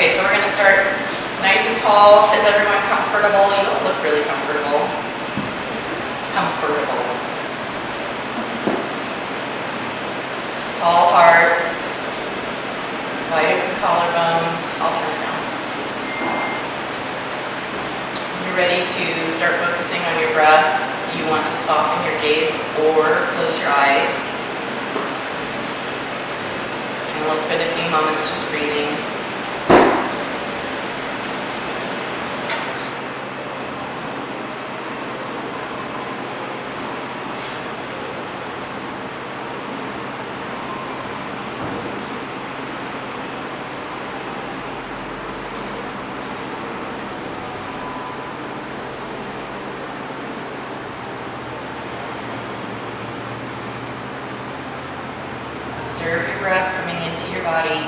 Okay, so we're going to start nice and tall. Is everyone comfortable? You don't look really comfortable. Comfortable. Tall heart. Wide open collarbones. I'll turn it down. When you're ready to start focusing on your breath, you want to soften your gaze or close your eyes. And we'll spend a few moments just breathing. Observe your breath coming into your body.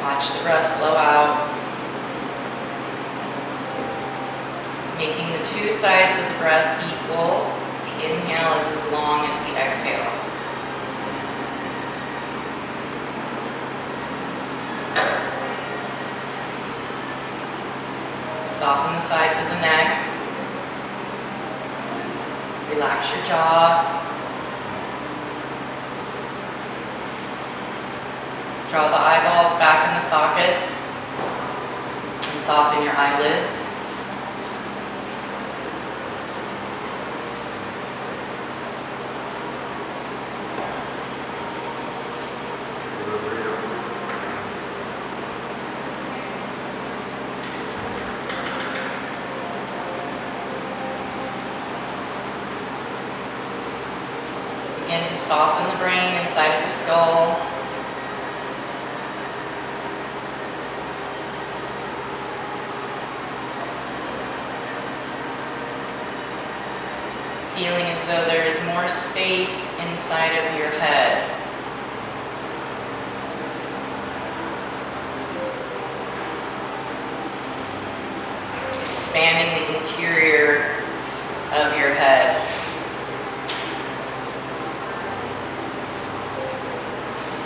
Watch the breath flow out. Making the two sides of the breath equal. The inhale is as long as the exhale. Soften the sides of the neck. Relax your jaw. Draw the eyeballs back in the sockets and soften your eyelids. Begin to soften the brain inside of the skull. Feeling as though there is more space inside of your head. Expanding the interior of your head.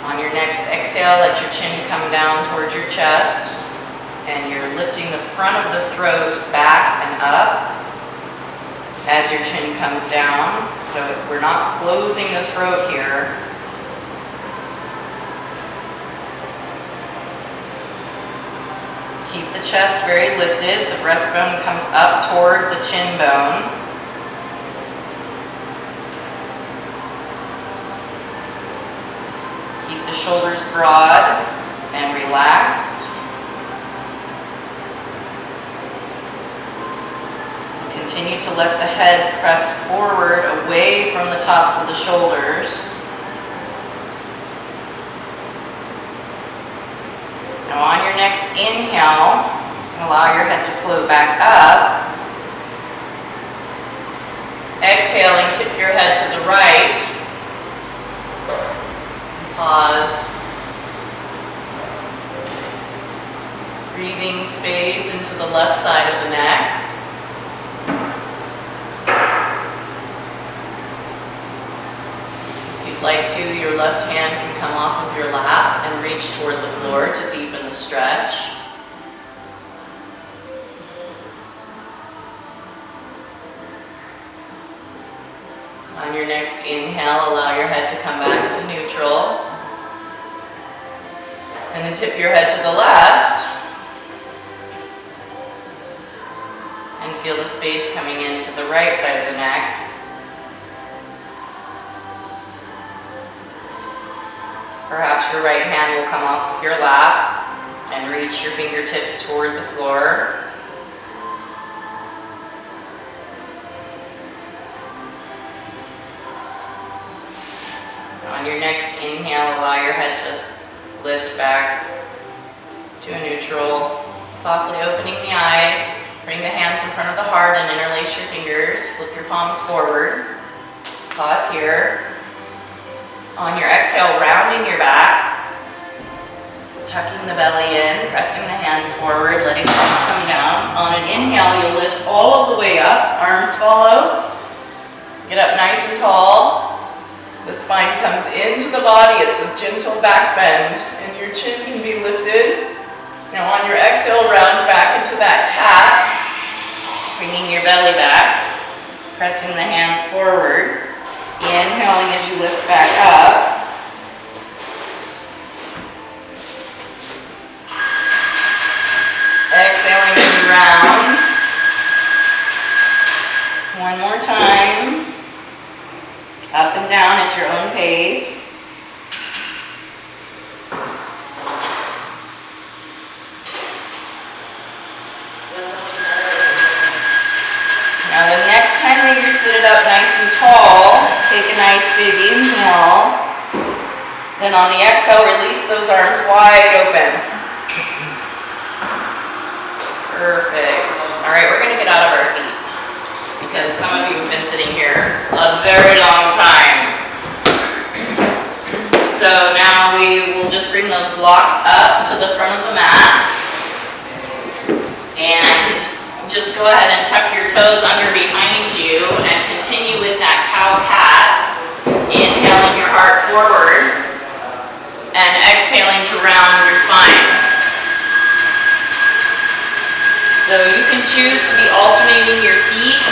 On your next exhale, let your chin come down towards your chest, and you're lifting the front of the throat back and up as your chin comes down. So we're not closing the throat here. Keep the chest very lifted. The breastbone comes up toward the chin bone. Keep the shoulders broad and relaxed. Continue to let the head press forward away from the tops of the shoulders. Now on your next inhale, allow your head to float back up. Exhaling, tip your head to the right. Pause. Breathing space into the left side of the neck. If you'd like to, your left hand can come off of your lap and reach toward the floor to deepen the stretch. On your next inhale, allow your head to come back to neutral. And then tip your head to the left. And feel the space coming into the right side of the neck. Perhaps your right hand will come off of your lap and reach your fingertips toward the floor. On your next inhale, allow your head to lift back to a neutral. Softly opening the eyes. Bring the hands in front of the heart and interlace your fingers. Flip your palms forward. Pause here. On your exhale, rounding your back. Tucking the belly in, pressing the hands forward, letting the feet come down. On an inhale, you'll lift all of the way up. Arms follow. Get up nice and tall. The spine comes into the body, it's a gentle back bend, and your chin can be lifted. Now on your exhale, round back into that cat, bringing your belly back, pressing the hands forward, inhaling as you lift back up. Exhaling as you round. One more time. Up and down at your own pace. Now the next time that you're seated up nice and tall, take a nice big inhale. Then on the exhale, release those arms wide open. Perfect. All right, we're going to get out of our seat, because some of you have been sitting here a very long time. So now we will just bring those blocks up to the front of the mat. And just go ahead and tuck your toes under behind you and continue with that cow cat. Inhaling your heart forward and exhaling to round your spine. So you can choose to be alternating your feet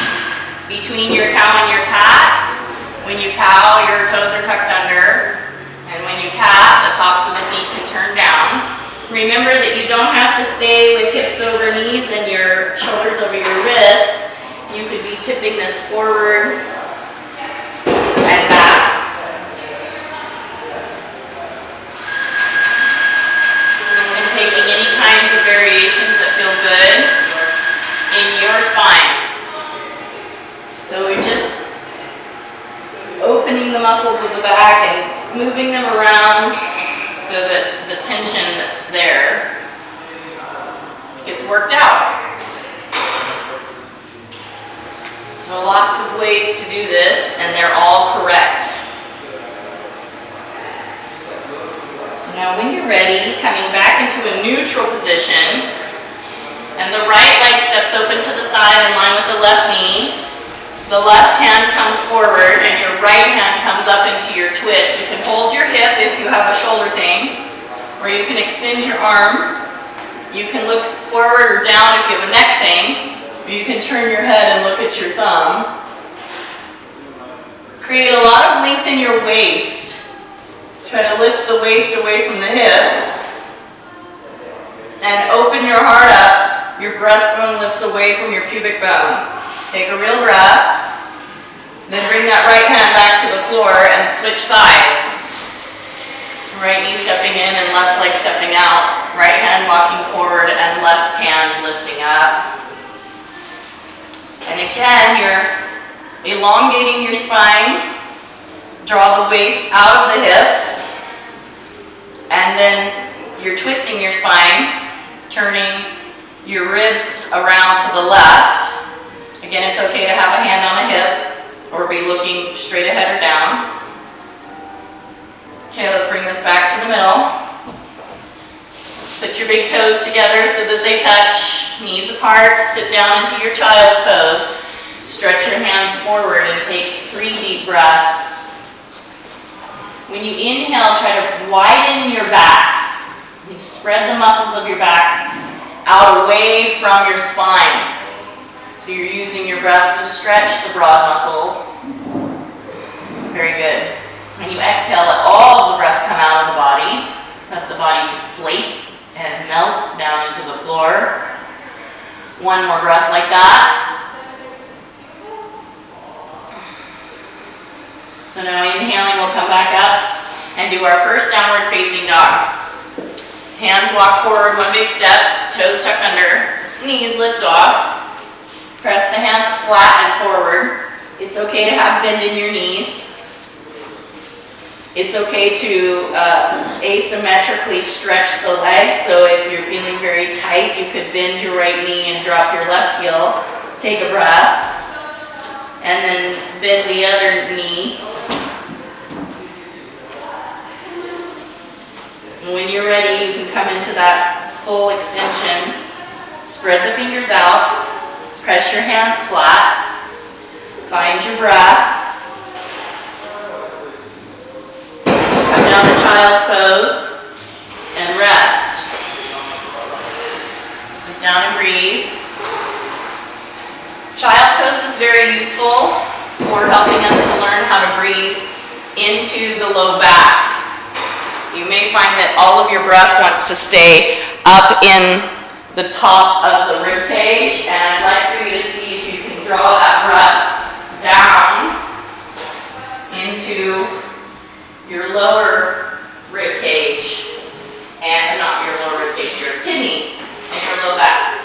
between your cow and your cat. When you cow, your toes are tucked under, and when you cat, the tops of the feet can turn down. Remember that you don't have to stay with hips over knees and your shoulders over your wrists. You could be tipping this forward and back. And taking any kinds of variations that feel good in your spine. So we're just opening the muscles of the back and moving them around so that the tension that's there gets worked out. So lots of ways to do this, and they're all correct. So now when you're ready, coming back into a neutral position, and the right leg steps open to the side in line with the left knee. The left hand comes forward and your right hand comes up into your twist. You can hold your hip if you have a shoulder thing, or you can extend your arm. You can look forward or down if you have a neck thing. Or you can turn your head and look at your thumb. Create a lot of length in your waist. Try to lift the waist away from the hips. And open your heart up. Your breastbone lifts away from your pubic bone. Take a real breath. Then bring that right hand back to the floor and switch sides. Right knee stepping in and left leg stepping out. Right hand walking forward and left hand lifting up. And again, you're elongating your spine. Draw the waist out of the hips. And then you're twisting your spine, turning your ribs around to the left. Again, it's okay to have a hand on a hip or be looking straight ahead or down. Okay, let's bring this back to the middle. Put your big toes together so that they touch, knees apart. Sit down into your child's pose. Stretch your hands forward and take 3 deep breaths. When you inhale, try to widen your back. You spread the muscles of your back out away from your spine. So you're using your breath to stretch the broad muscles. Very good. When you exhale, let all of the breath come out of the body. Let the body deflate and melt down into the floor. One more breath like that. So now inhaling, we'll come back up and do our first downward facing dog. Hands walk forward, one big step, toes tuck under, knees lift off. Press the hands flat and forward. It's okay to have bend in your knees. It's okay to asymmetrically stretch the legs. So if you're feeling very tight, you could bend your right knee and drop your left heel. Take a breath. And then bend the other knee. And when you're ready, you can come into that full extension. Spread the fingers out. Press your hands flat. Find your breath. Down and breathe. Child's pose is very useful for helping us to learn how to breathe into the low back. You may find that all of your breath wants to stay up in the top of the rib cage, and I'd like for you to see if you can draw that breath down into your lower rib cage, and not your lower rib cage, your kidneys and your low back.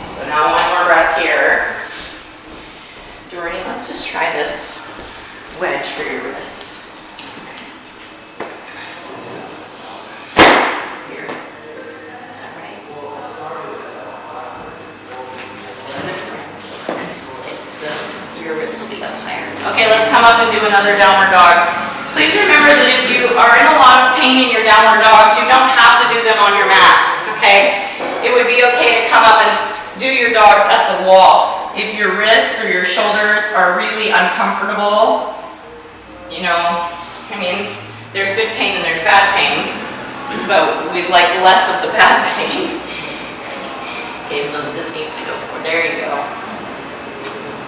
So now one more breath here. Dory, let's just try this wedge for your wrists. Here. Is that right? Okay, so your wrist will be up higher. Okay, let's come up and do another downward dog. Please remember that if you are in a lot of pain in your downward dogs, you don't have to do them on your mat, okay? It would be okay to come up and do your dogs at the wall. If your wrists or your shoulders are really uncomfortable, you know, I mean, there's good pain and there's bad pain, but we'd like less of the bad pain. Okay, so this needs to go forward. There you go.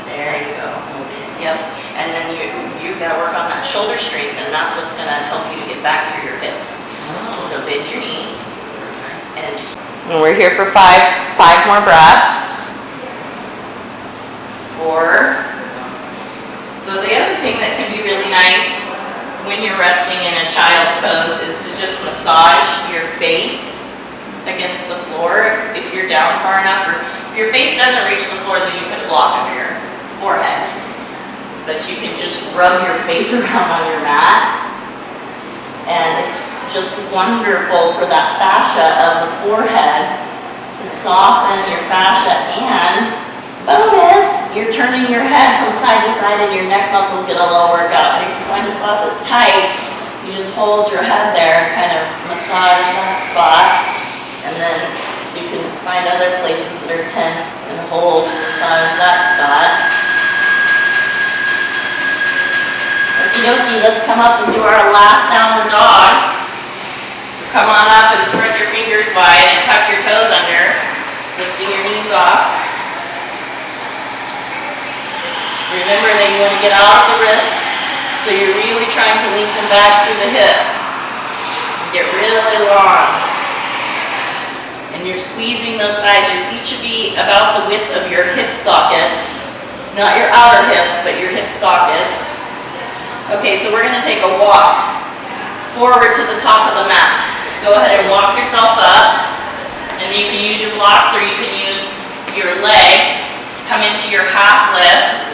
There you go. Okay. Yep. And then you've got to work on that shoulder strength, and that's what's going to help you to get back through your hips. So bend your knees. And we're here for five more breaths. 4. So the other thing that can be really nice when you're resting in a child's pose is to just massage your face against the floor if you're down far enough, or if your face doesn't reach the floor, then you put a block on your forehead. But you can just rub your face around on your mat, and it's just wonderful for that fascia of the forehead to soften your fascia, and bonus, you're turning your head from side to side and your neck muscles get a little workout. And if you find a spot that's tight, you just hold your head there and kind of massage that spot. And then you can find other places that are tense and hold and massage that spot. Okie dokie, let's come up and do our last downward dog. Come on up and spread your fingers wide and tuck your toes under, lifting your knees off. Remember that you want to get out of the wrists, so you're really trying to lengthen back through the hips. Get really long. And you're squeezing those thighs. Your feet should be about the width of your hip sockets. Not your outer hips, but your hip sockets. Okay, so we're going to take a walk forward to the top of the mat. Go ahead and walk yourself up. And you can use your blocks or you can use your legs. Come into your half lift.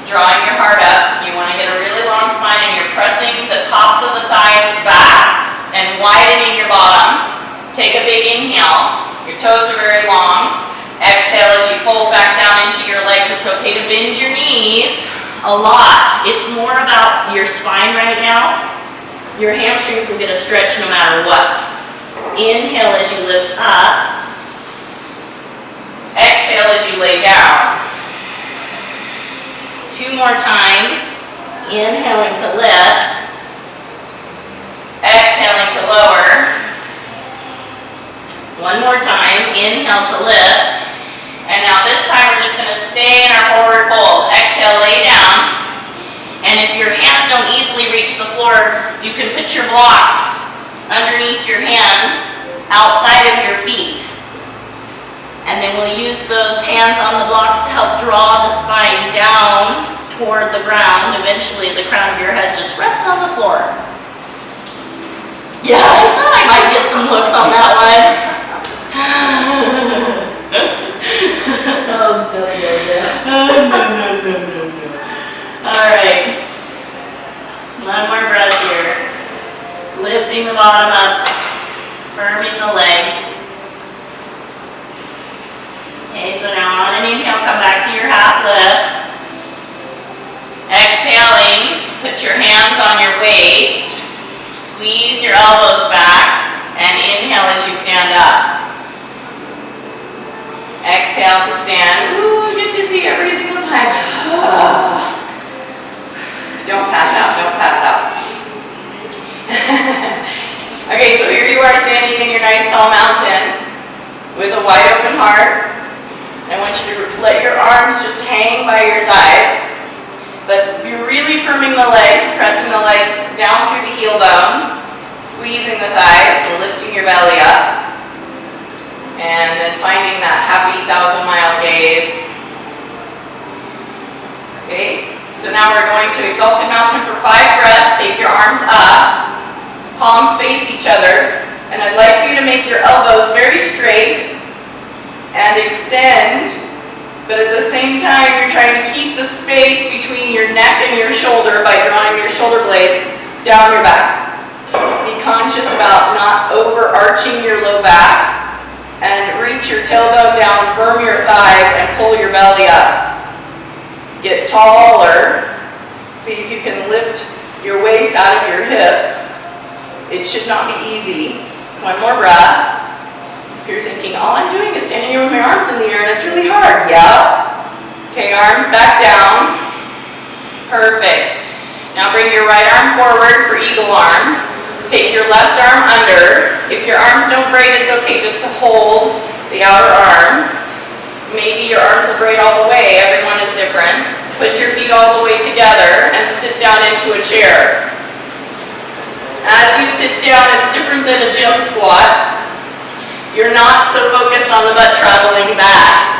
Drawing your heart up. You want to get a really long spine, and you're pressing the tops of the thighs back and widening your bottom. Take a big inhale. Your toes are very long. Exhale as you fold back down into your legs. It's okay to bend your knees a lot. It's more about your spine right now. Your hamstrings will get a stretch no matter what. Inhale as you lift up. Exhale as you lay down. 2 more times. Inhaling to lift. Exhaling to lower. 1 more time. Inhale to lift. And now this time we're just going to stay in our forward fold. Exhale, lay down. And if your hands don't easily reach the floor, you can put your blocks underneath your hands, outside of your feet. And then we'll use those hands on the blocks to help draw the spine down toward the ground. Eventually the crown of your head just rests on the floor. Yeah, I thought I might get some looks on that one. Oh, no. All right. So 1 more breath here. Lifting the bottom up, firming the legs. Okay, so now on an inhale, come back to your half lift. Exhaling, put your hands on your waist. Squeeze your elbows back, and inhale as you stand up. Exhale to stand. Ooh, good to see every single time. Don't pass out. tall mountain with a wide open heart. I want you to let your arms just hang by your sides, but be really firming the legs, pressing the legs down through the heel bones, squeezing the thighs and lifting your belly up. And then finding that happy 1,000-mile gaze. Okay, so now we're going to Exalted Mountain for 5 breaths. Take your arms up, palms face each other, and I'd like for you to make your elbows very straight and extend, but at the same time you're trying to keep the space between your neck and your shoulder by drawing your shoulder blades down your back. Be conscious about not overarching your low back. And reach your tailbone down, firm your thighs, and pull your belly up. Get taller. See if you can lift your waist out of your hips. It should not be easy. One more breath. If you're thinking, all I'm doing is standing here with my arms in the air and it's really hard. Yeah. Okay, arms back down. Perfect. Now bring your right arm forward for eagle arms. Take your left arm under. If your arms don't braid, it's okay just to hold the outer arm. Maybe your arms will braid all the way. Everyone is different. Put your feet all the way together and sit down into a chair. As you sit down, it's different than a gym squat. You're not so focused on the butt traveling back.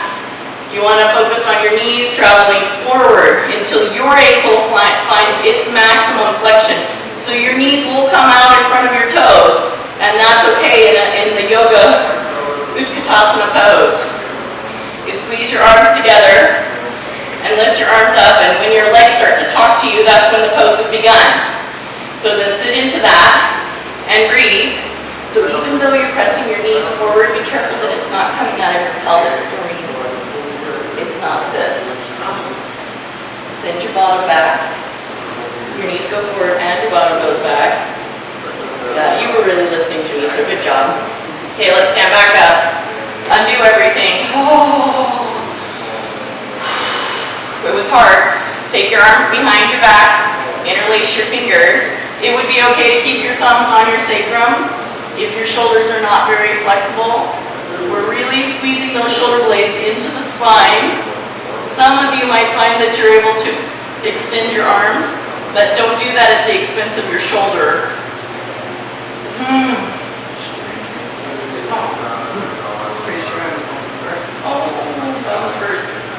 You want to focus on your knees traveling forward until your ankle finds its maximum flexion. So your knees will come out in front of your toes, and that's okay in the yoga Utkatasana pose. You squeeze your arms together and lift your arms up, and when your legs start to talk to you, that's when the pose has begun. So then sit into that and breathe. So even though you're pressing your knees forward, be careful that it's not coming out of your pelvis for you. It's not this. Send your bottom back. Your knees go forward and your bottom goes back. Yeah, you were really listening to me, so good job. Okay, let's stand back up. Undo everything. Oh. It was hard. Take your arms behind your back. Interlace your fingers. It would be okay to keep your thumbs on your sacrum if your shoulders are not very flexible. We're really squeezing those shoulder blades into the spine. Some of you might find that you're able to extend your arms, but don't do that at the expense of your shoulder.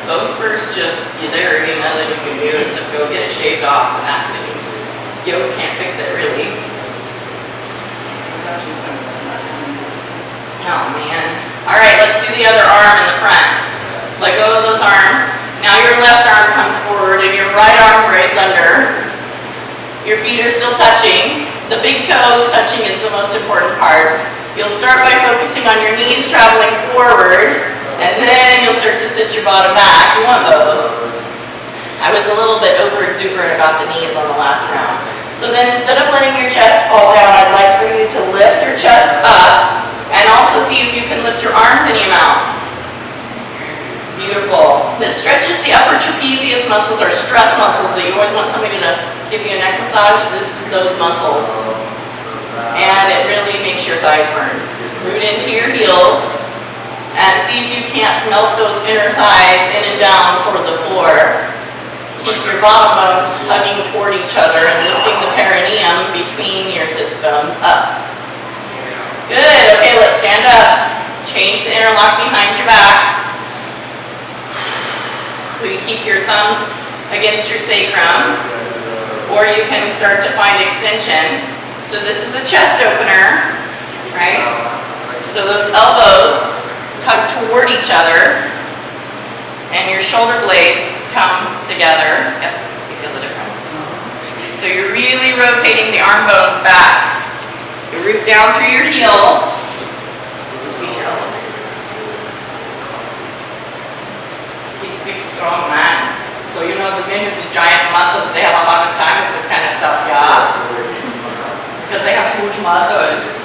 Bones first, just, there ain't nothing you can do except go get it shaved off, and that stinks. Yoga can't fix it, really. Oh, man. All right, let's do the other arm in the front. Let go of those arms. Now your left arm comes forward and your right arm braids under. Your feet are still touching. The big toes touching is the most important part. You'll start by focusing on your knees traveling forward, and then you'll start to sit your bottom back. You want both. I was a little bit over-exuberant about the knees on the last round. So then instead of letting your chest fall down, I'd like for you to lift your chest up and also see if you can lift your arms any amount. Beautiful. This stretches the upper trapezius muscles, or stress muscles that you always want somebody to give you a neck massage. This is those muscles. And it really makes your thighs burn. Root into your heels and see if you can't melt those inner thighs in and down toward the floor. Keep your bottom bones hugging toward each other and lifting the perineum between your sits bones up. Good. Okay, let's stand up. Change the interlock behind your back. You keep your thumbs against your sacrum, or you can start to find extension. So this is a chest opener, right? So those elbows hug toward each other, and your shoulder blades come together. Yep, you feel the difference. So you're really rotating the arm bones back. You root down through your heels. Squeeze your elbows. He's a big, strong man. So you know the men with the giant muscles, they have a lot of time with this kind of stuff, yeah? Because they have huge muscles.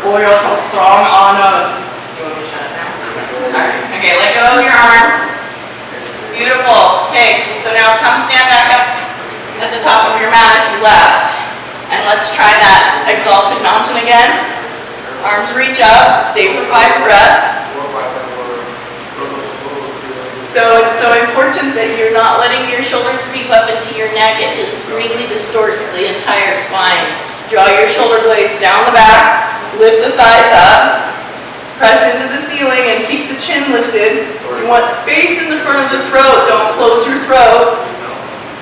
Oh, you're so strong, Arnold. Do you want me to shut it down? Alright, okay, let go of your arms. Beautiful. Okay, so now come stand back up at the top of your mat if you left. And let's try that Exalted Mountain again. Arms reach up, stay for 5 breaths. So it's so important that you're not letting your shoulders creep up into your neck. It just really distorts the entire spine. Draw your shoulder blades down the back, lift the thighs up, press into the ceiling and keep the chin lifted. You want space in the front of the throat, don't close your throat.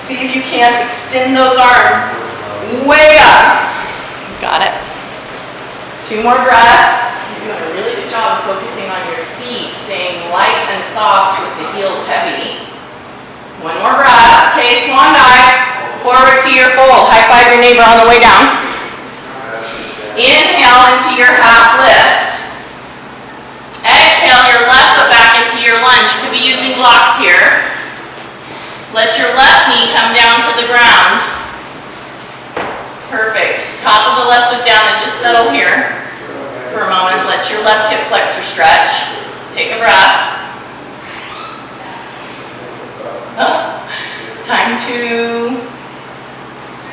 See if you can't extend those arms way up. Got it. 2 more breaths. You're doing a really good job of focusing on your feet, staying light and soft with the heels heavy. 1 more breath. Okay, swan dive. Forward to your fold. High five your neighbor on the way down. Inhale into your half lift. Exhale your left foot back into your lunge. You could be using blocks here. Let your left knee come down to the ground. Perfect. Top of the left foot down and just settle here for a moment. Let your left hip flexor stretch. Take a breath. Time to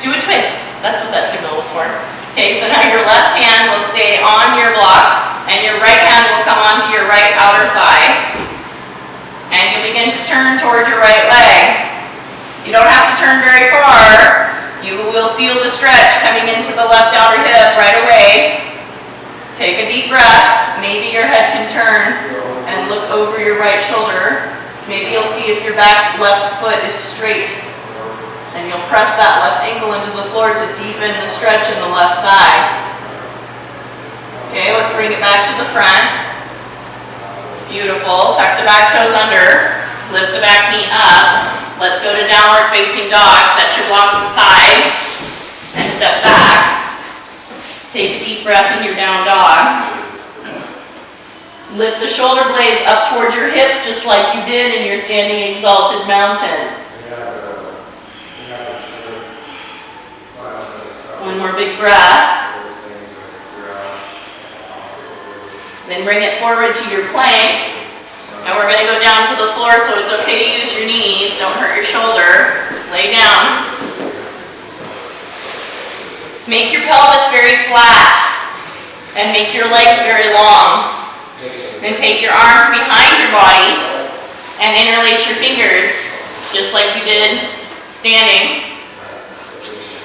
do a twist. That's what that signal was for. Okay, so now your left hand will stay on your block and your right hand will come onto your right outer thigh. And you begin to turn towards your right leg. You don't have to turn very far. You will feel the stretch coming into the left outer hip right away. Take a deep breath. Maybe your head can turn and look over your right shoulder. Maybe you'll see if your back left foot is straight. And you'll press that left ankle into the floor to deepen the stretch in the left thigh. Okay, let's bring it back to the front. Beautiful. Tuck the back toes under. Lift the back knee up. Let's go to downward facing dog. Set your blocks aside and step back. Take a deep breath in your down dog. Lift the shoulder blades up towards your hips just like you did in your standing exalted mountain. 1 more big breath. Then bring it forward to your plank. And we're going to go down to the floor, so it's okay to use your knees. Don't hurt your shoulder. Lay down. Make your pelvis very flat. And make your legs very long. Then take your arms behind your body and interlace your fingers, just like you did standing.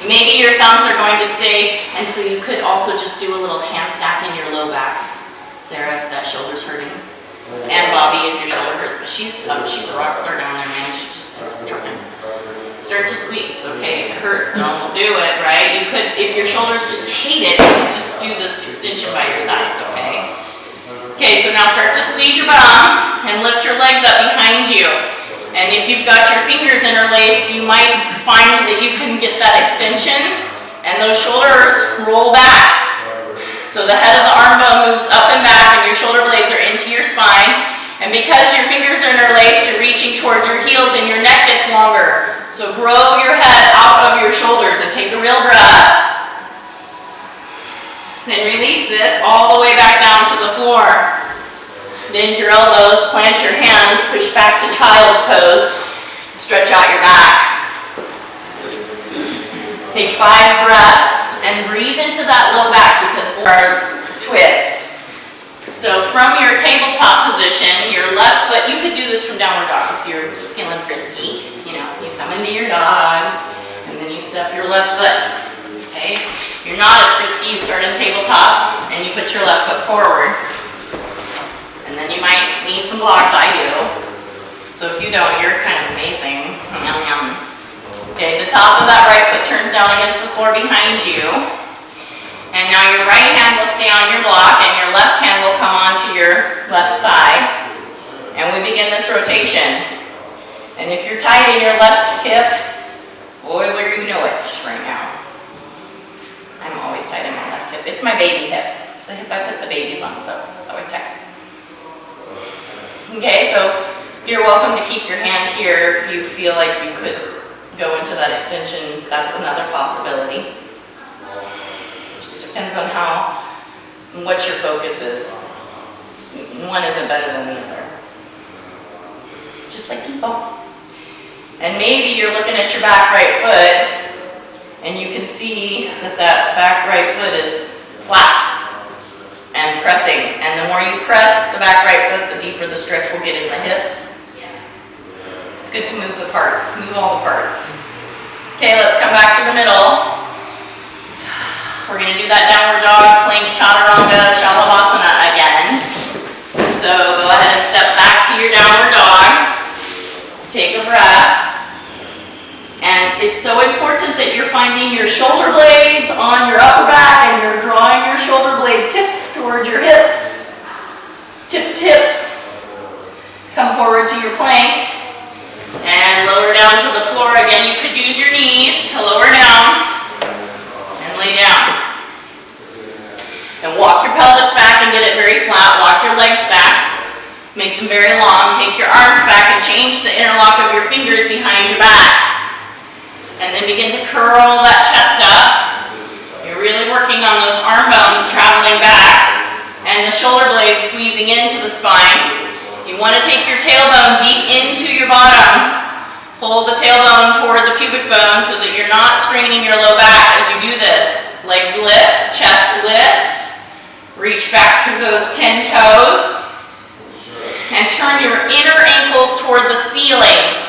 Maybe your thumbs are going to stay, and so you could also just do a little hand stack in your low back. Sarah, if that shoulder's hurting. And Bobby, if your shoulder hurts. But she's a rock star down there, man. She's just trying. Start to squeeze. It's okay if it hurts. Don't do it, right? You could, if your shoulders just hate it, just do this extension by your sides, okay? Okay, so now start to squeeze your bum and lift your legs up behind you. And if you've got your fingers interlaced, you might find that you can get that extension and those shoulders roll back. So the head of the arm bone moves up and back and your shoulder blades are into your spine. And because your fingers are interlaced, you're reaching towards your heels and your neck gets longer. So grow your head out of your shoulders and take a real breath. Then release this all the way back down to the floor. Bend your elbows, plant your hands, push back to child's pose. Stretch out your back. Take 5 breaths and breathe into that low back because our twist. So from your tabletop position, your left foot, you could do this from downward dog if you're feeling frisky. You know, you come into your dog and then you step your left foot. Okay? If you're not as frisky, you start in tabletop and you put your left foot forward. And then you might need some blocks, I do. So if you don't, you're kind of amazing. Yum, yum. Okay, the top of that right foot turns down against the floor behind you. And now your right hand will stay on your block and your left hand will come onto your left thigh. And we begin this rotation. And if you're tight in your left hip, boy, where you know it right now. I'm always tight in my left hip. It's my baby hip. It's the hip I put the babies on, so it's always tight. Okay, so you're welcome to keep your hand here if you feel like you could go into that extension. That's another possibility. It just depends on what your focus is. One isn't better than the other. Just like people. And maybe you're looking at your back right foot and you can see that that back right foot is flat. And and pressing. And the more you press the back right foot, the deeper the stretch will get in the hips. It's good to move the parts, move all the parts. Okay, let's come back to the middle. We're gonna do that downward dog, plank, chaturanga, shalabhasana again. So go ahead and step back to your downward dog. Take a breath. And it's so important that you're finding your shoulder blades on your upper back and you're drawing your shoulder blade tips towards your hips. Tips to hips. Come forward to your plank and lower down to the floor. Again, you could use your knees to lower down and lay down. And walk your pelvis back and get it very flat. Walk your legs back. Make them very long. Take your arms back and change the interlock of your fingers behind your back. And then begin to curl that chest up. You're really working on those arm bones traveling back and the shoulder blades squeezing into the spine. You want to take your tailbone deep into your bottom. Pull the tailbone toward the pubic bone so that you're not straining your low back as you do this. Legs lift, chest lifts. Reach back through those 10 toes. And turn your inner ankles toward the ceiling.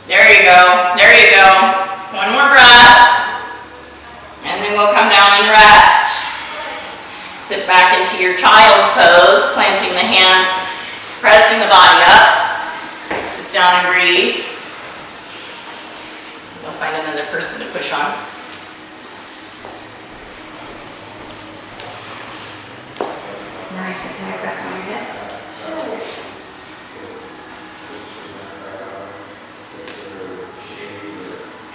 There you go, there you go. One more breath. And then we'll come down and rest. Sit back into your child's pose, planting the hands, pressing the body up. Sit down and breathe. You'll find another person to push on. Nice, can I press on your hips?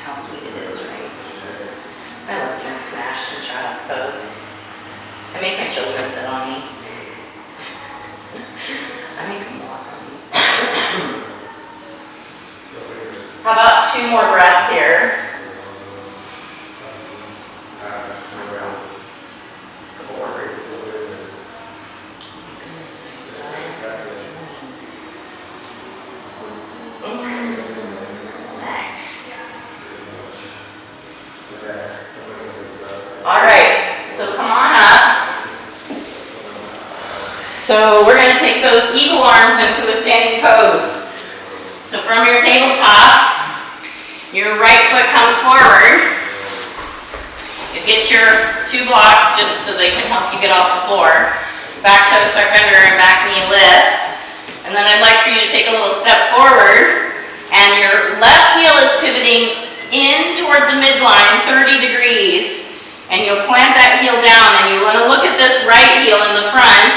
How sweet it is, right? I love getting smashed in child's pose. I make my children sit on me. I make them walk on me. How about 2 more breaths here? Alright, so come on up. So we're going to take those eagle arms into a standing pose. So from your tabletop, your right foot comes forward. You get your 2 blocks just so they can help you get off the floor. Back toe stuck under and back knee lifts. And then I'd like for you to take a little step forward and your left heel is pivoting in toward the midline 30 degrees. And you'll plant that heel down and you want to look at this right heel in the front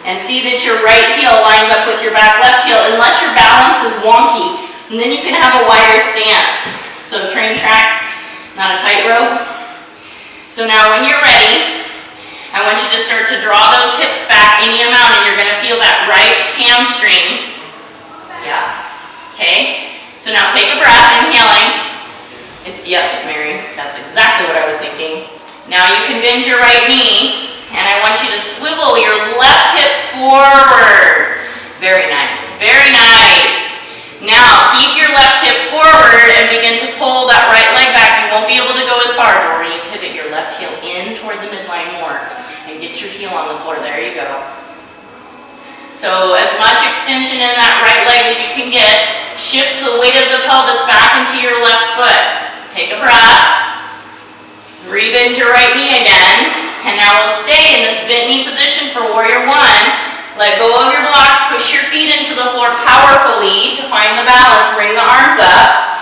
and see that your right heel lines up with your back left heel unless your balance is wonky. And then you can have a wider stance. So train tracks, not a tightrope. So now when you're ready, I want you to start to draw those hips back any amount and you're going to feel that right hamstring. Yeah. Okay. So now take a breath, inhaling. It's, yep, Mary, that's exactly what I was thinking. Now you can bend your right knee, and I want you to swivel your left hip forward. Very nice, very nice. Now keep your left hip forward and begin to pull that right leg back. You won't be able to go as far, Jory. Pivot your left heel in toward the midline more, and get your heel on the floor. There you go. So as much extension in that right leg as you can get. Shift the weight of the pelvis back into your left foot. Take a breath. Rebend your right knee again. And now we'll stay in this bent knee position for warrior 1. Let go of your blocks. Push your feet into the floor powerfully to find the balance. Bring the arms up.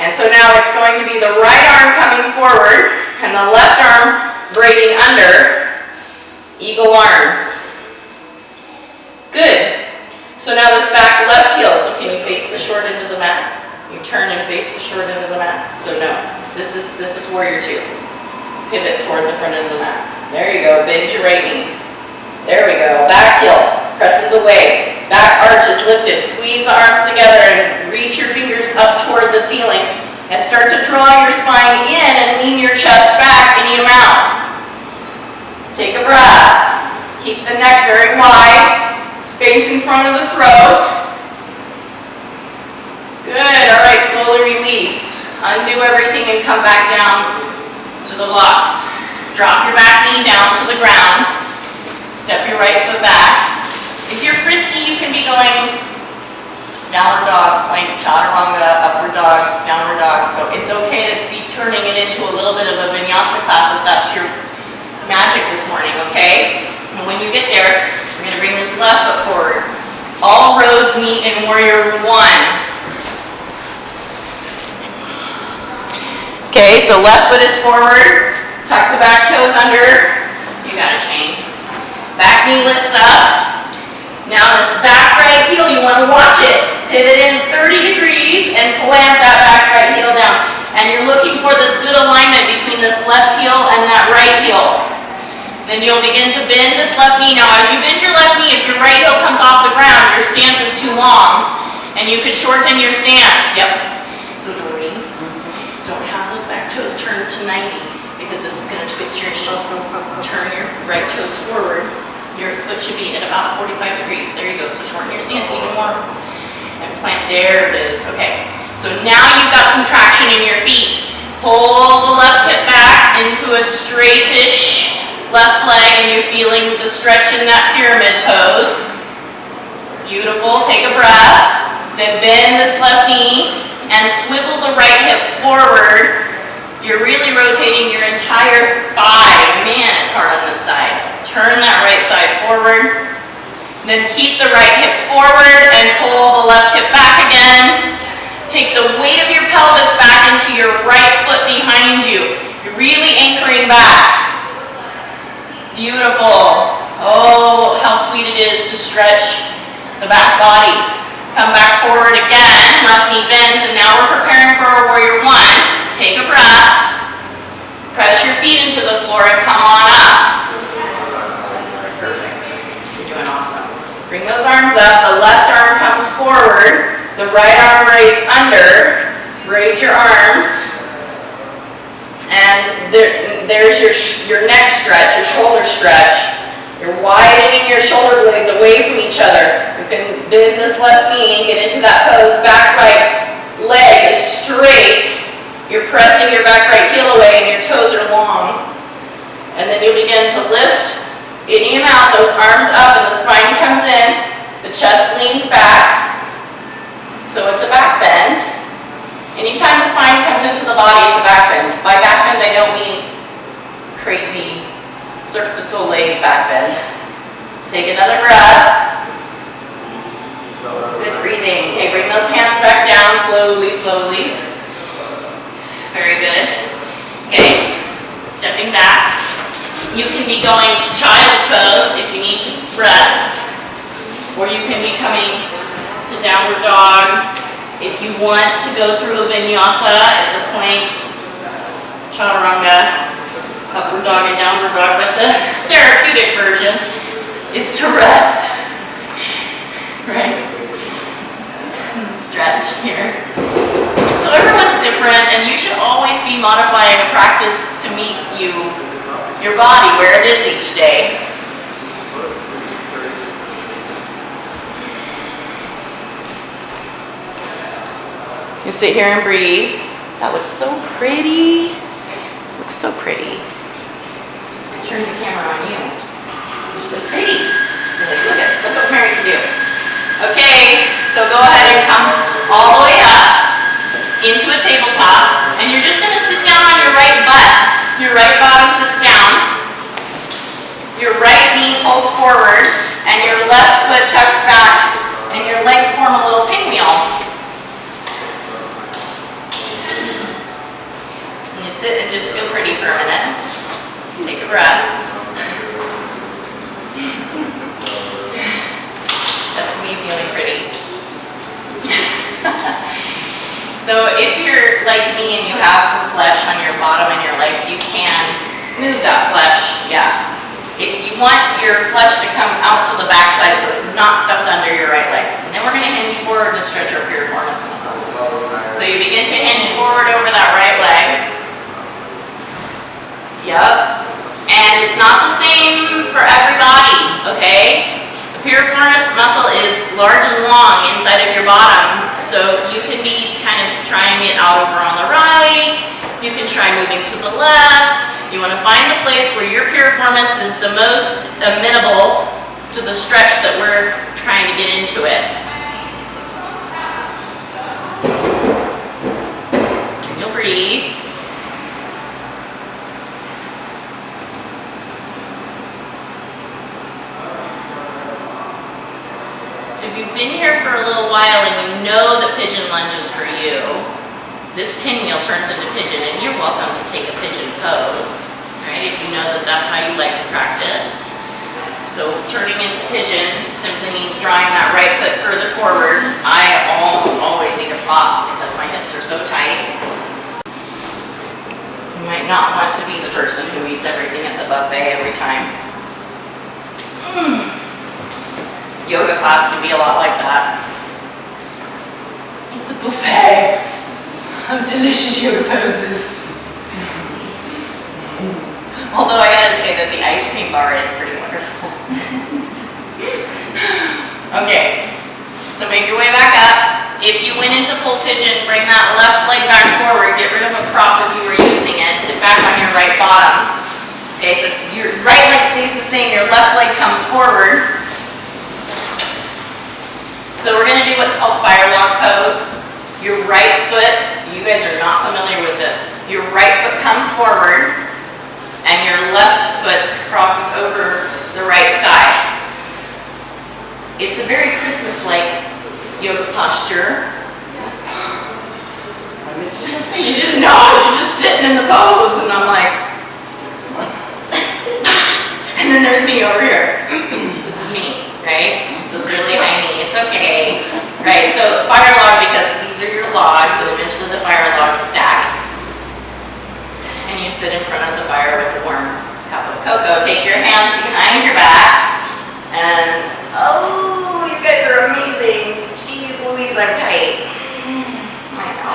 And so now it's going to be the right arm coming forward and the left arm braiding under. Eagle arms. Good. So now this back left heel, so can you face the short end of the mat? You turn and face the short end of the mat. So no, this is warrior 2. Pivot toward the front end of the mat. There you go, bend your right knee. There we go, back heel presses away. Back arch is lifted. Squeeze the arms together and reach your fingers up toward the ceiling. And start to draw your spine in and lean your chest back any amount. Take a breath. Keep the neck very wide. Space in front of the throat. Good, all right, slowly release. Undo everything and come back down to the blocks. Drop your back knee down to the ground. Step your right foot back. If you're frisky, you can be going downward dog, plank, chaturanga, upward dog, downward dog. So it's okay to be turning it into a little bit of a vinyasa class if that's your magic this morning, okay? And when you get there, we're going to bring this left foot forward. All roads meet in warrior one. Okay, so left foot is forward. Tuck the back toes under. You got it, Shane. Back knee lifts up. Now this back right heel, you want to watch it. Pivot in 30 degrees and clamp that back right heel down. And you're looking for this good alignment between this left heel and that right heel. Then you'll begin to bend this left knee. Now as you bend your left knee, if your right heel comes off the ground, your stance is too long. And you could shorten your stance. Yep. So Doreen, don't have those back toes turned to 90 because this is going to twist your knee. Turn your right toes forward. Your foot should be at about 45 degrees. There you go. So shorten your stance even more. And plant. There it is. Okay. So now you've got some traction in your feet. Pull the left hip back into a straightish left leg, and you're feeling the stretch in that pyramid pose. Beautiful. Take a breath. Then bend this left knee and swivel the right hip forward. You're really rotating your entire thigh. Man, it's hard on this side. Turn that right thigh forward. Then keep the right hip forward and pull the left hip back again. Take the weight of your pelvis back into your right foot behind you. You're really anchoring back. Beautiful. Oh, how sweet it is to stretch the back body. Come back forward again. Left knee bends, and now we're preparing for our warrior one. Take a breath. Press your feet into the floor and come on up. That's perfect. You're doing awesome. Bring those arms up. The left arm comes forward. The right arm braids under. Braid your arms. And there's your neck stretch, your shoulder stretch. You're widening your shoulder blades away from each other. You can bend this left knee and get into that pose. Back right leg is straight. You're pressing your back right heel away and your toes are long. And then you'll begin to lift in your mouth, those arms up and the spine comes in. The chest leans back. So it's a back bend. Anytime the spine comes into the body, it's a back bend. By back bend, I don't mean crazy Cirque du Soleil back bend. Take another breath. Good breathing. Okay, bring those hands back down slowly, slowly. Very good. Okay, stepping back. You can be going to child's pose if you need to rest, or you can be coming to downward dog. If you want to go through a vinyasa, it's a plank, chaturanga, upward dog and downward dog, but the therapeutic version is to rest, right? Stretch here. So everyone's different, and you should always be modifying a practice to meet your body, where it is each day. You sit here and breathe. That looks so pretty. Looks so pretty. Turn the camera on you. You're so pretty. You're like, look what Mary can do. Okay, so go ahead and come all the way up into a tabletop, and you're just gonna sit down on your right butt. Your right bottom sits down. Your right knee pulls forward, and your left foot tucks back, and your legs form a little pinwheel. You sit and just feel pretty for a minute. Take a breath. That's me feeling pretty. So if you're like me and you have some flesh on your bottom and your legs, you can move that flesh, yeah. If you want your flesh to come out to the back side so it's not stuffed under your right leg. And then we're going to hinge forward to stretch our piriformis muscle. So you begin to hinge forward over that right leg. Yep. And it's not the same for everybody, okay? The piriformis muscle is large and long inside of your bottom, so you can be kind of trying it out over on the right. You can try moving to the left. You want to find the place where your piriformis is the most amenable to the stretch that we're trying to get into it. And you'll breathe. If you've been here for a little while and you know that pigeon lunge is for you, this pinwheel turns into pigeon, and you're welcome to take a pigeon pose, right? If you know that that's how you like to practice. So turning into pigeon simply means drawing that right foot further forward. I almost always need a prop because my hips are so tight. You might not want to be the person who eats everything at the buffet every time. Yoga class can be a lot like that. It's a buffet of delicious yoga poses. Although I gotta say that the ice cream bar is pretty wonderful. Okay, so make your way back up. If you went into full pigeon, bring that left leg back forward, get rid of a prop if you were using it, sit back on your right bottom. Okay, so your right leg stays the same, your left leg comes forward. So we're gonna do what's called fire log pose. Your right foot, you guys are not familiar with this, your right foot comes forward and your left foot crosses over the right thigh. It's a very Christmas-like yoga posture. She's just sitting in the pose, and I'm like, and then there's me over here. This is me, right? This really high knee, it's okay. Right, so fire log, because these are your logs, and eventually the fire logs stack. And you sit in front of the fire with a warm cup of cocoa. Take your hands behind your back, and oh, you guys are amazing. Jeez Louise, I'm tight. I know.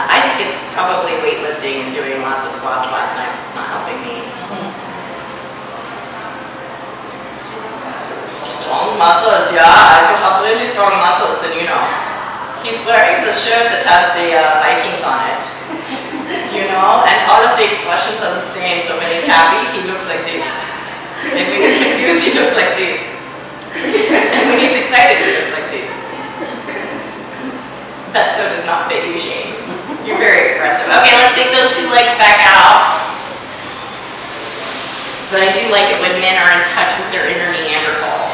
I think it's probably weightlifting and doing lots of squats last night that's not helping me. Strong muscles, yeah. If you have really strong muscles, then you know. He's wearing this shirt that has the Vikings on it. You know? And all of the expressions are the same. So when he's happy, he looks like this. And when he's confused, he looks like this. And when he's excited, he looks like this. That so does not fit you, Shane. You're very expressive. Okay, let's take those two legs back out. But I do like it when men are in touch with their inner Neanderthal.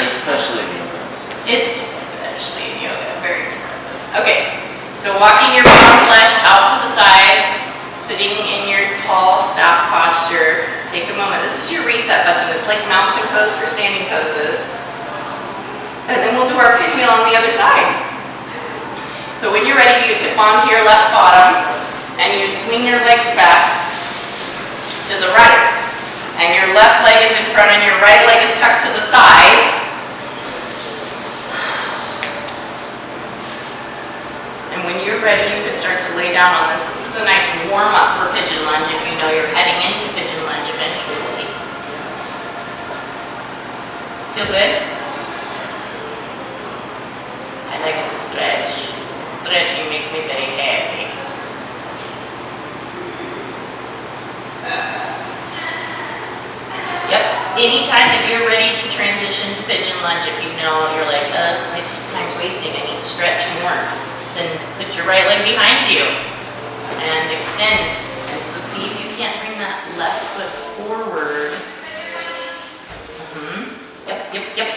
Especially in yoga. Especially in yoga, very expressive. Okay, so walking your bottom flesh out to the sides, sitting in your tall staff posture. Take a moment. This is your reset button. It's like mountain pose for standing poses. And then we'll do our pinwheel on the other side. So when you're ready, you tip onto your left bottom and you swing your legs back to the right. And your left leg is in front and your right leg is tucked to the side. And when you're ready, you can start to lay down on this. This is a nice warm-up for pigeon lunge if you know you're heading into pigeon lunge eventually. Feel good? I like it to stretch. Stretching makes me very happy. Yep. Anytime that you're ready to transition to pigeon lunge, if you know you're like, time's wasting, I need to stretch more, then put your right leg behind you and extend. And so see if you can't bring that left foot forward. Yep.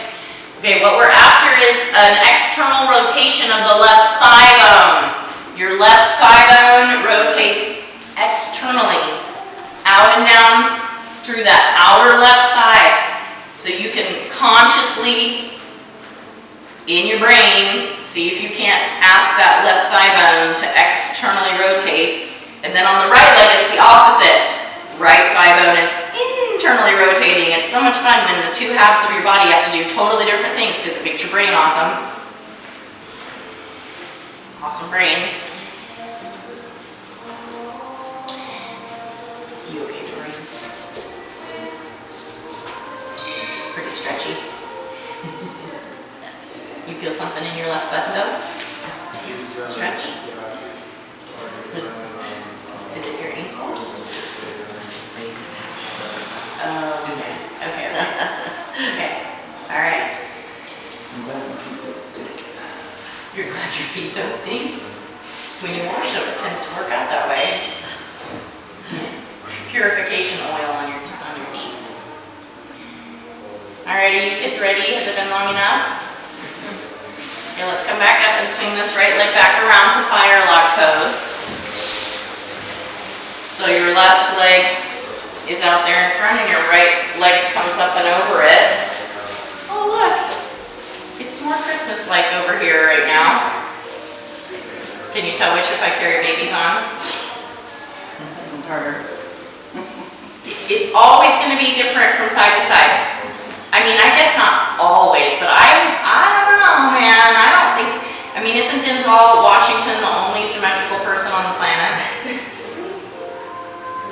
Okay, what we're after is an external rotation of the left thigh bone. Your left thigh bone rotates externally, out and down through that outer left thigh. So you can consciously, in your brain, see if you can't ask that left thigh bone to externally rotate. And then on the right leg, it's the opposite. Right thigh bone is internally rotating. It's so much fun when the two halves of your body have to do totally different things because it makes your brain awesome. Awesome brains. Nothing in your left butt though? Stress? Is it your ankle? Just like, oh, okay. Okay. All right. I'm glad my feet don't stink. You're glad your feet don't stink? When you wash them, it tends to work out that way. Purification oil on your feet. All right, are you kids ready? Has it been long enough? Okay, let's come back up and swing this right leg back around for fire log pose. So your left leg is out there in front and your right leg comes up and over it. Oh look, it's more Christmas-like over here right now. Can you tell which of I carry babies on? This one's harder. It's always going to be different from side to side. I mean, I guess not always, but I don't know, man. I don't think, I mean, isn't Denzel Washington the only symmetrical person on the planet?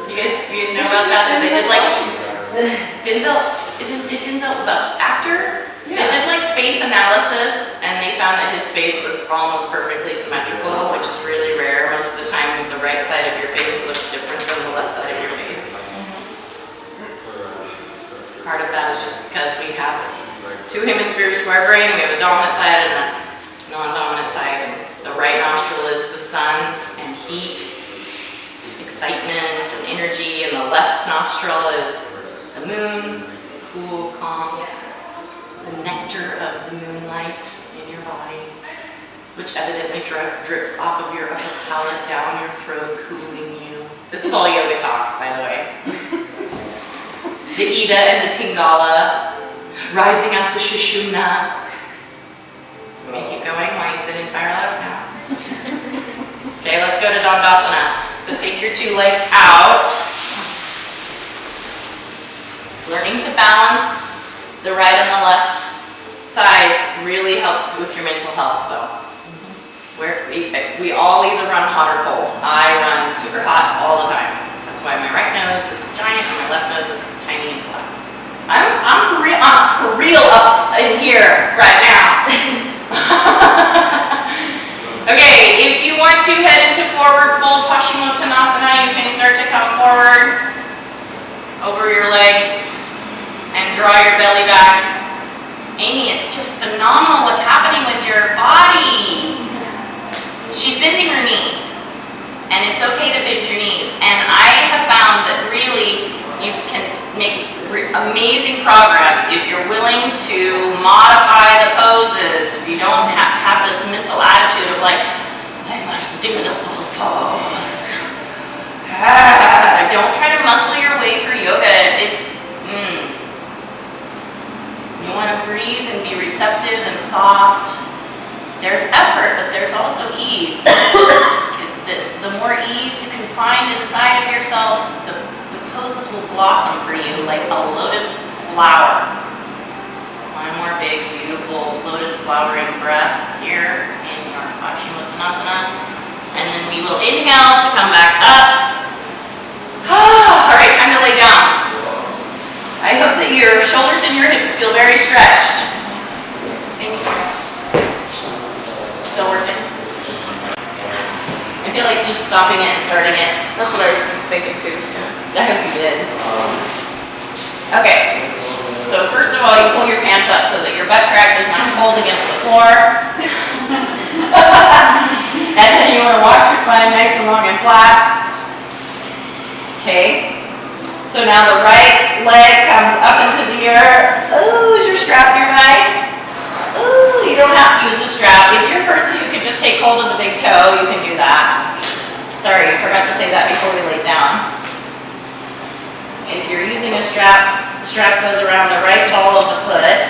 You guys know about that? They did like, Denzel, isn't it Denzel, the actor? Yeah. They did like face analysis and they found that his face was almost perfectly symmetrical, which is really rare. Most of the time, the right side of your face looks different than the left side of your face. Part of that is just because we have two hemispheres to our brain. We have a dominant side and a non-dominant side. And the right nostril is the sun and heat, excitement and energy, and the left nostril is the moon, cool, calm, the nectar of the moonlight in your body, which evidently drips off of your upper palate down your throat, cooling you. This is all yoga talk, by the way. The Ida and the Pingala, rising up the Sushumna. Let me keep going while you sit in fire log now. Okay, let's go to Dandasana. So take your two legs out. Learning to balance the right and the left sides really helps with your mental health though. We all either run hot or cold. I run super hot all the time. That's why my right nose is giant and my left nose is tiny and flat. I'm for real up in here right now. Okay, if you want to head into forward fold Paschimottanasana, you can start to come forward over your legs and draw your belly back. Amy, it's just phenomenal what's happening with your body. She's bending her knees. And it's okay to bend your knees. And I have found that really you can make amazing progress if you're willing to modify the poses, if you don't have this mental attitude of like, I must do the full pose. Don't try to muscle your way through yoga. You want to breathe and be receptive and soft. There's effort, but there's also ease. The more ease you can find inside of yourself, the poses will blossom for you like a lotus flower. One more big, beautiful lotus flowering breath here in your Paschimottanasana. And then we will inhale to come back up. All right, time to lay down. I hope that your shoulders and your hips feel very stretched. Thank you. Still working? I feel like just stopping it and starting it. That's what I was just thinking too. I hope you did. Okay. So first of all, you pull your pants up so that your butt crack does not hold against the floor. And then you want to walk your spine nice and long and flat. Okay. So now the right leg comes up into the earth. Ooh, is your strap nearby? Ooh, you don't have to use a strap. If you're a person who can just take hold of the big toe, you can do that. Sorry, I forgot to say that before we laid down. If you're using a strap, the strap goes around the right ball of the foot.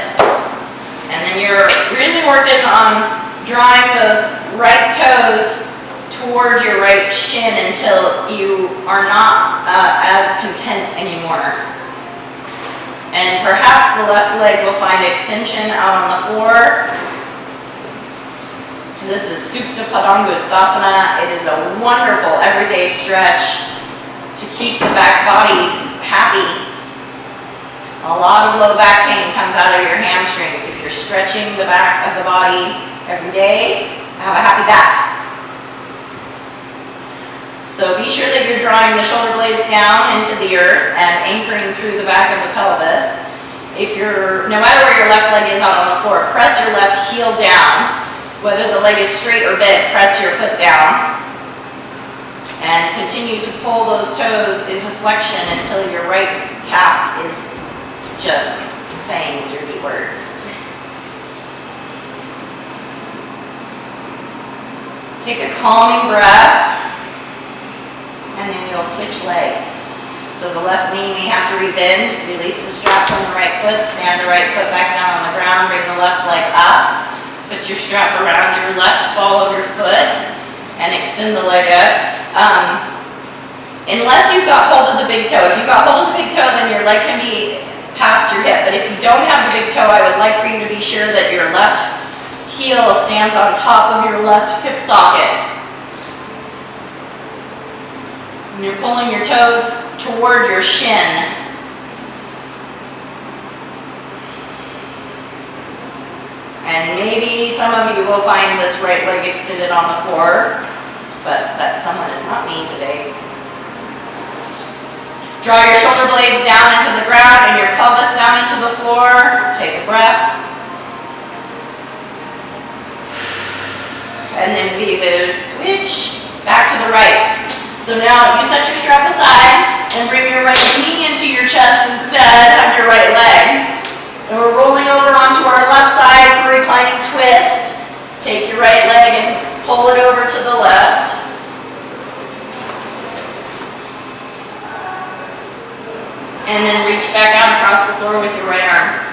And then you're really working on drawing those right toes toward your right shin until you are not as content anymore. And perhaps the left leg will find extension out on the floor. This is Supta Padangusthasana. It is a wonderful everyday stretch to keep the back body happy. A lot of low back pain comes out of your hamstrings. If you're stretching the back of the body every day, have a happy back. So be sure that you're drawing the shoulder blades down into the earth and anchoring through the back of the pelvis. No matter where your left leg is out on the floor, press your left heel down. Whether the leg is straight or bent, press your foot down. And continue to pull those toes into flexion until your right calf is just saying dirty words. Take a calming breath, and then you'll switch legs. So the left knee may have to rebend, release the strap from the right foot, stand the right foot back down on the ground, bring the left leg up, put your strap around your left ball of your foot, and extend the leg up. Unless you've got hold of the big toe. If you've got hold of the big toe, then your leg can be past your hip. But if you don't have the big toe, I would like for you to be sure that your left heel stands on top of your left hip socket. And you're pulling your toes toward your shin. And maybe some of you will find this right leg extended on the floor, but that someone is not me today. Draw your shoulder blades down into the ground and your pelvis down into the floor. Take a breath. And then we would switch back to the right. So now you set your strap aside and bring your right knee into your chest instead of your right leg. And we're rolling over onto our left side for reclining twist. Take your right leg and pull it over to the left. And then reach back out across the floor with your right arm.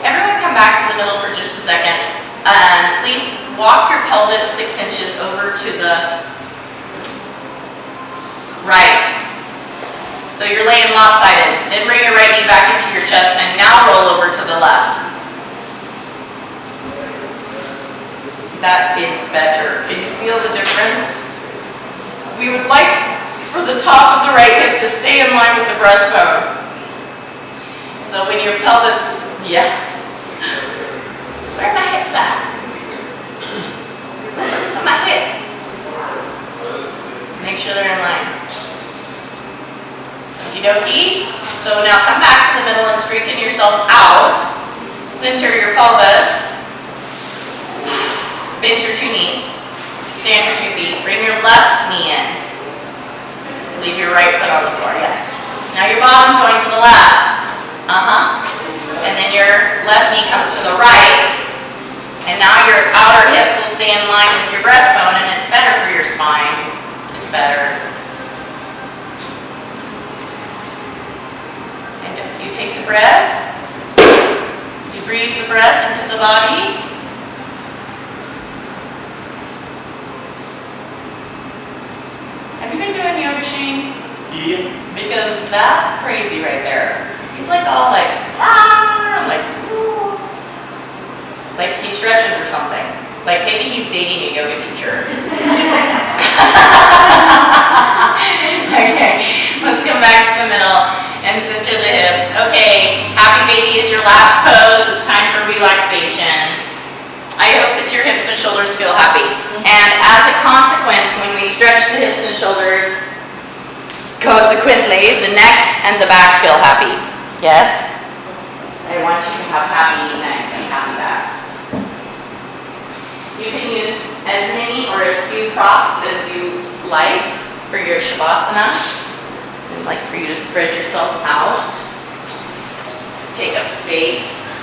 Everyone come back to the middle for just a second. Please walk your pelvis 6 inches over to the right. So you're laying lopsided. Then bring your right knee back into your chest and now roll over to the left. That is better. Can you feel the difference? We would like for the top of the right hip to stay in line with the breastbone. So when your pelvis, yeah. Where are my hips at? Look at my hips. Make sure they're in line. Okie dokie. So now come back to the middle and straighten yourself out. Center your pelvis. Bend your 2 knees. Stand your 2 feet. Bring your left knee in. Leave your right foot on the floor. Yes. Now your bottom's going to the left. And then your left knee comes to the right. And now your outer hip will stay in line with your breastbone, and it's better for your spine. It's better. And you take the breath. You breathe the breath into the body. Have you been doing yoga, Shane? Yeah. Because that's crazy right there. He's like all like, ah, like, ooh. Like he's stretching or something. Like maybe he's dating a yoga teacher. Okay, let's come back to the middle and center the hips. Okay, happy baby is your last pose. It's time for relaxation. I hope that your hips and shoulders feel happy. And as a consequence, when we stretch the hips and shoulders, consequently, the neck and the back feel happy. Yes? I want you to have happy necks and happy backs. You can use as many or as few props as you like for your Shavasana. I'd like for you to spread yourself out, take up space,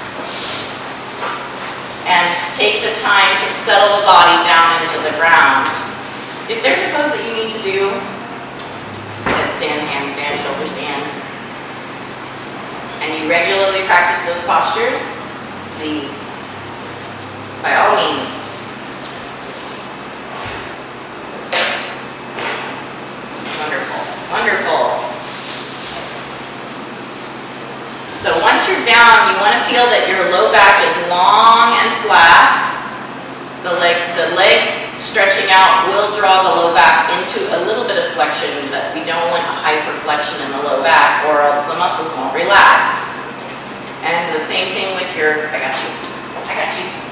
and take the time to settle the body down into the ground. If there's a pose that you need to do, headstand, handstand, shoulder stand, and you regularly practice those postures, please, by all means. Wonderful, wonderful. So once you're down, you want to feel that your low back is long and flat. The leg legs stretching out will draw the low back into a little bit of flexion, but we don't want a hyperflexion in the low back or else the muscles won't relax. And the same thing with your, I got you.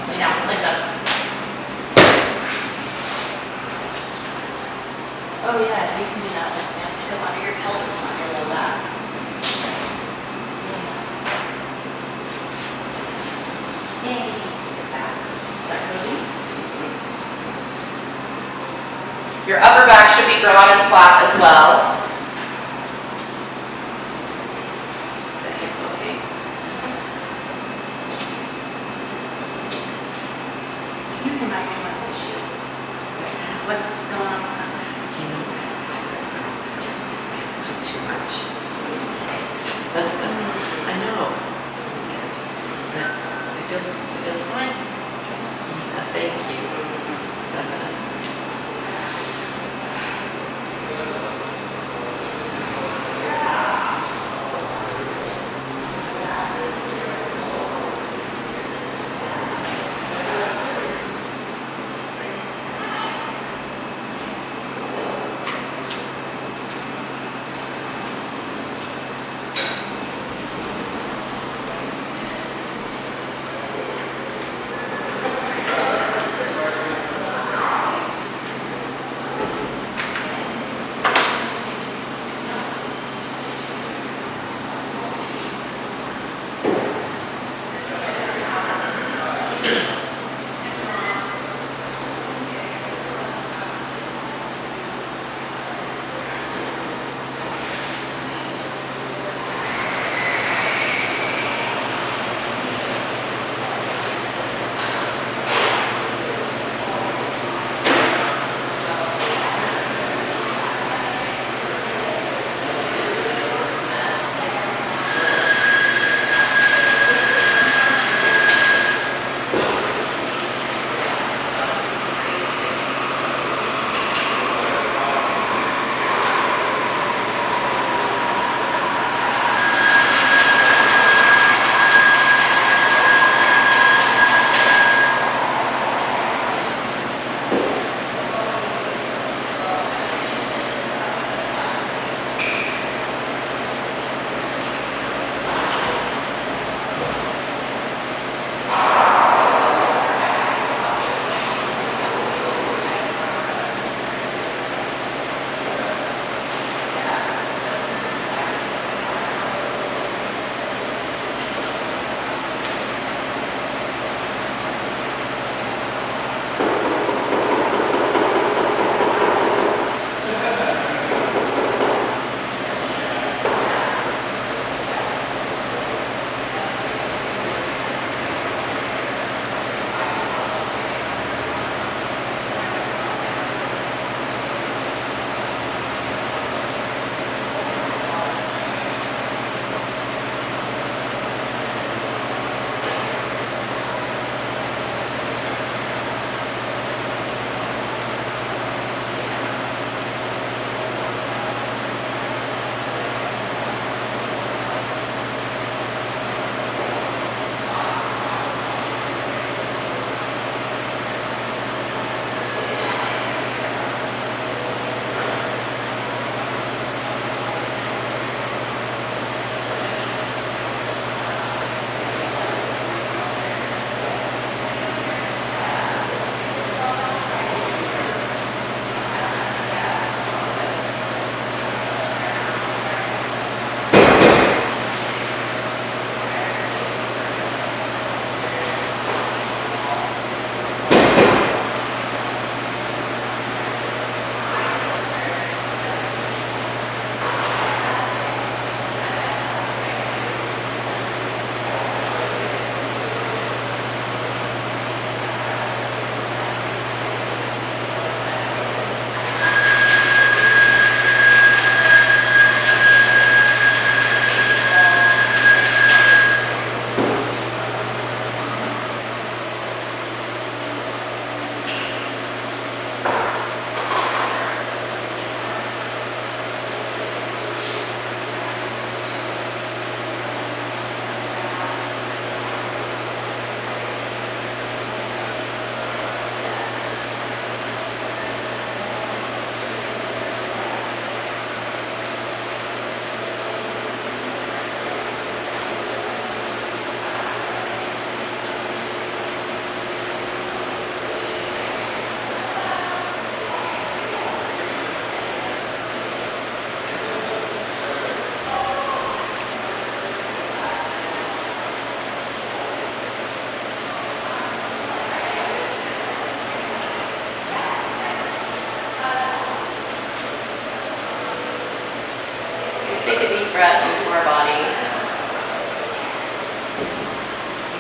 Stay down, legs up. Oh yeah, you can do that with hands to come under your pelvis on your low back. Yay, back. Is that cozy? Your upper back should be broad and flat as well. The hip, okay. Can you remind me what this is? What's going on with that? Just too much. I know. But it feels fine. Thank you.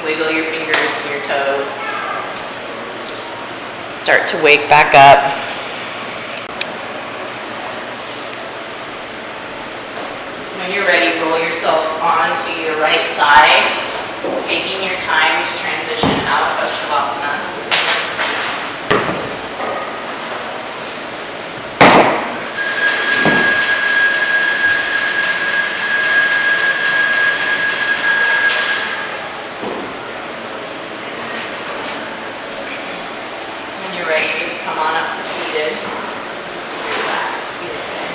Wiggle your fingers and your toes. Start to wake back up. When you're ready, roll yourself onto your right side, taking your time to transition out of Shavasana. When you're ready, just come on up to seated. Relax, okay.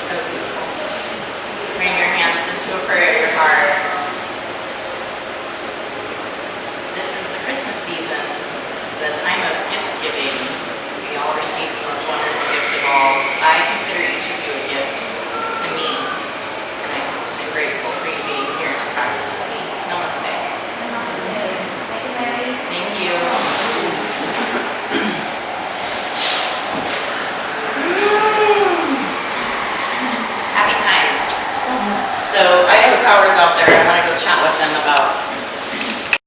So beautiful. Bring your hands into a prayer at your heart. This is the Christmas season, the time of gift giving. We all receive the most wonderful gift of all. I consider each of you a gift to me.